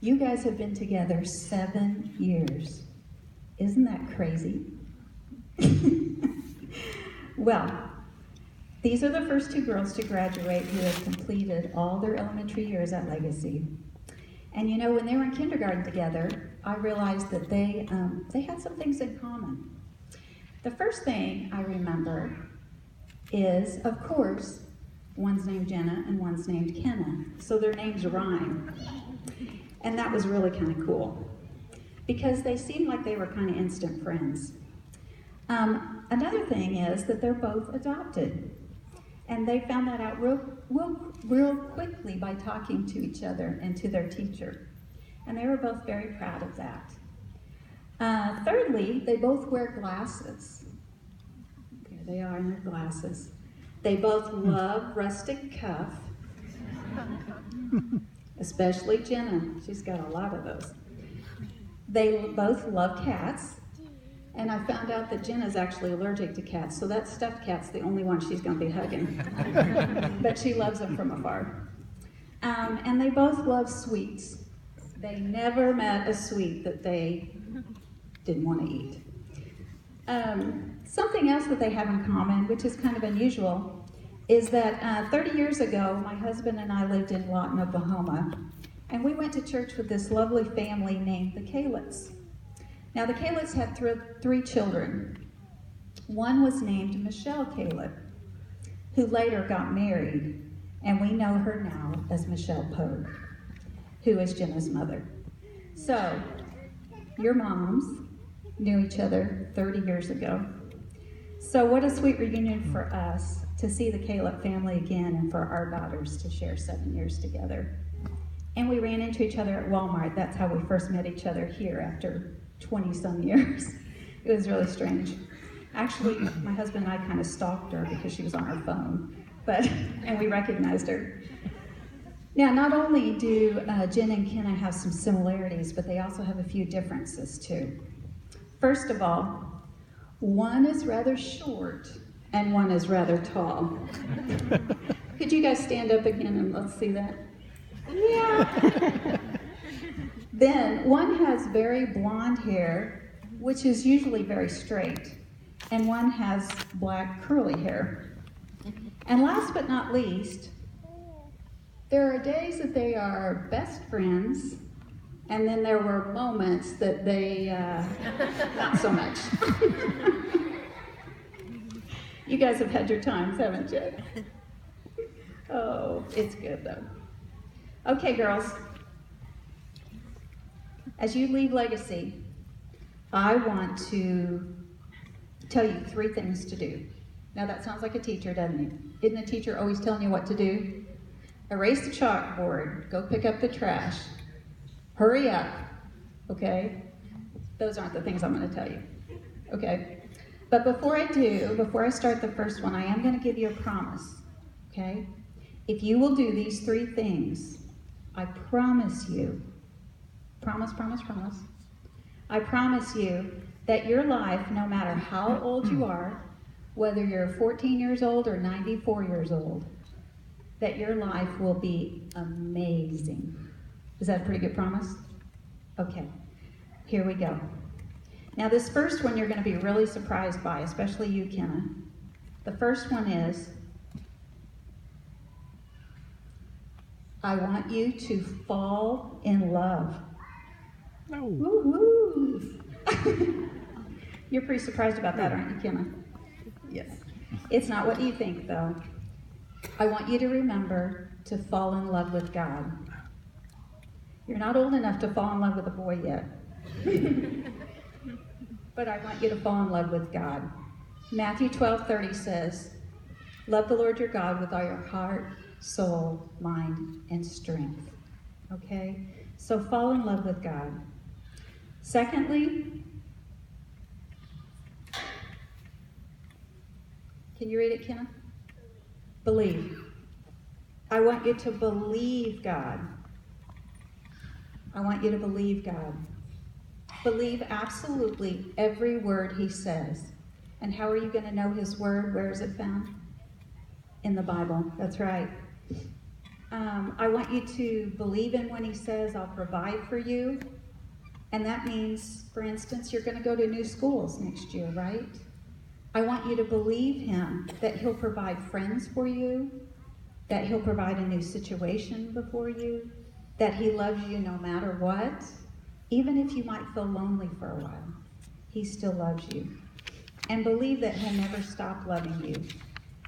You guys have been together 7 years. Isn't that crazy? Well, these are the first 2 girls to graduate who have completed all their elementary years at Legacy. And you know, when they were in kindergarten together, I realized that they had some things in common. The first thing I remember is, of course, one's named Jenna and one's named Kenna, so their names rhyme. And that was really kind of cool, because they seemed like they were kind of instant friends. Another thing is that they're both adopted, and they found that out real quickly by talking to each other and to their teacher. And they were both very proud of that. Thirdly, they both wear glasses. There they are in their glasses. They both love rustic cuff, especially Jenna. She's got a lot of those. They both love cats, and I found out that Jenna's actually allergic to cats, so that stuffed cat's the only one she's going to be hugging. But she loves them from afar. And they both love sweets. They never met a sweet that they didn't want to eat. Something else that they have in common, which is kind of unusual, is that 30 years ago, my husband and I lived in Lawton, Oklahoma, and we went to church with this lovely family named the Kalets. Now, the Kalets had 3 children. One was named Michelle Kalet, who later got married, and we know her now as Michelle Pogue, who is Jenna's mother. So, your moms knew each other 30 years ago. So what a sweet reunion for us to see the Kalet family again, and for our daughters to share 7 years together. And we ran into each other at Walmart. That's how we first met each other here after 20-some years. It was really strange. Actually, my husband and I kind of stalked her because she was on her phone, and we recognized her. Now, not only do Jen and Kenna have some similarities, but they also have a few differences too. First of all, one is rather short and one is rather tall. Could you guys stand up again and let's see that? Yeah. Then one has very blonde hair, which is usually very straight, and one has black curly hair. And last but not least, there are days that they are best friends, and then there were moments that they, not so much. You guys have had your times, haven't you? Oh, it's good though. Okay, girls. As you leave Legacy, I want to tell you 3 things to do. Now that sounds like a teacher, doesn't it? Isn't a teacher always telling you what to do? Erase the chalkboard, go pick up the trash, hurry up, okay? Those aren't the things I'm going to tell you, okay? But before I start the first one, I am going to give you a promise, okay? If you will do these 3 things, I promise you, promise, I promise you that your life, no matter how old you are, whether you're 14 years old or 94 years old, that your life will be amazing. Is that a pretty good promise? Okay, here we go. Now this first one you're going to be really surprised by, especially you, Kenna. The first one is, I want you to fall in love. No. Woohoo! You're pretty surprised about that, aren't you, Kenna? Yes. It's not what you think, though. I want you to remember to fall in love with God. You're not old enough to fall in love with a boy yet. But I want you to fall in love with God. Matthew 12:30 says, love the Lord your God with all your heart, soul, mind, and strength. Okay? So fall in love with God. Secondly, can you read it, Kenna? Believe. I want you to believe God. I want you to believe God. Believe absolutely every word he says. And how are you going to know his word? Where is it found? In the Bible. That's right. I want you to believe in when he says, I'll provide for you. And that means, for instance, you're going to go to new schools next year, right? I want you to believe him that he'll provide friends for you, that he'll provide a new situation before you, that he loves you no matter what. Even if you might feel lonely for a while, he still loves you. And believe that he'll never stop loving you.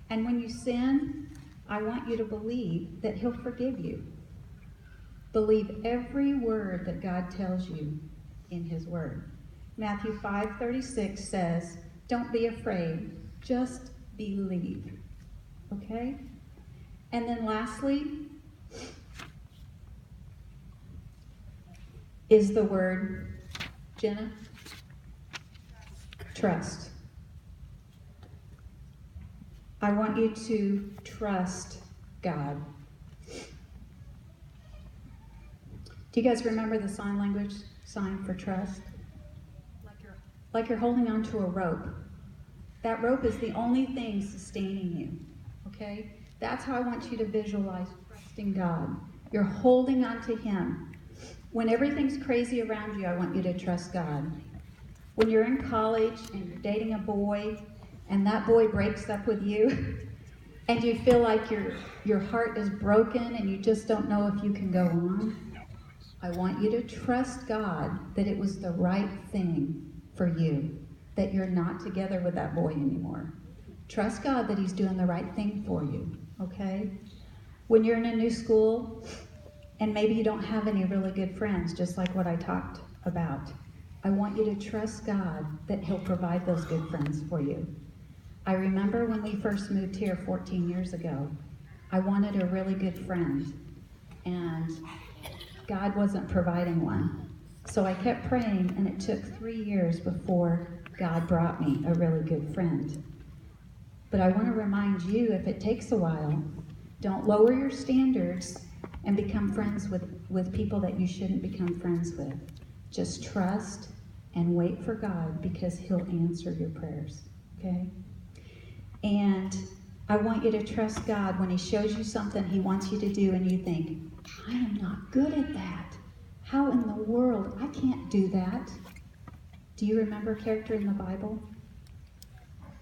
And when you sin, I want you to believe that he'll forgive you. Believe every word that God tells you in his word. Matthew 5:36 says, don't be afraid, just believe. Okay? And then lastly is the word, Jenna? Trust. I want you to trust God. Do you guys remember the sign language sign for trust? Like you're holding onto a rope. That rope is the only thing sustaining you. Okay? That's how I want you to visualize trusting God. You're holding onto him. When everything's crazy around you, I want you to trust God. When you're in college and you're dating a boy and that boy breaks up with you and you feel like your heart is broken and you just don't know if you can go on, I want you to trust God that it was the right thing for you, that you're not together with that boy anymore. Trust God that he's doing the right thing for you, okay? When you're in a new school and maybe you don't have any really good friends, just like what I talked about, I want you to trust God that he'll provide those good friends for you. I remember when we first moved here 14 years ago, I wanted a really good friend, and God wasn't providing one. So I kept praying, and it took 3 years before God brought me a really good friend. But I want to remind you, if it takes a while, don't lower your standards and become friends with people that you shouldn't become friends with. Just trust and wait for God, because he'll answer your prayers, okay? And I want you to trust God when he shows you something he wants you to do and you think, I am not good at that. How in the world? I can't do that. Do you remember a character in the Bible?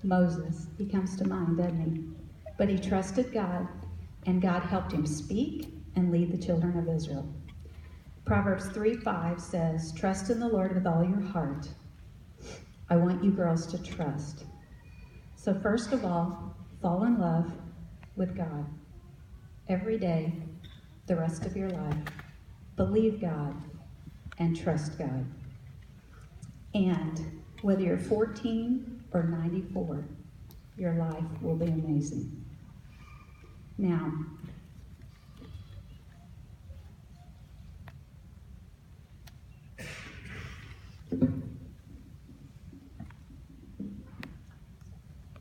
Moses. He comes to mind, doesn't he? But he trusted God, and God helped him speak and lead the children of Israel. Proverbs 3:5 says, trust in the Lord with all your heart. I want you girls to trust. So first of all, fall in love with God every day, the rest of your life. Believe God and trust God. And whether you're 14 or 94, your life will be amazing. Now,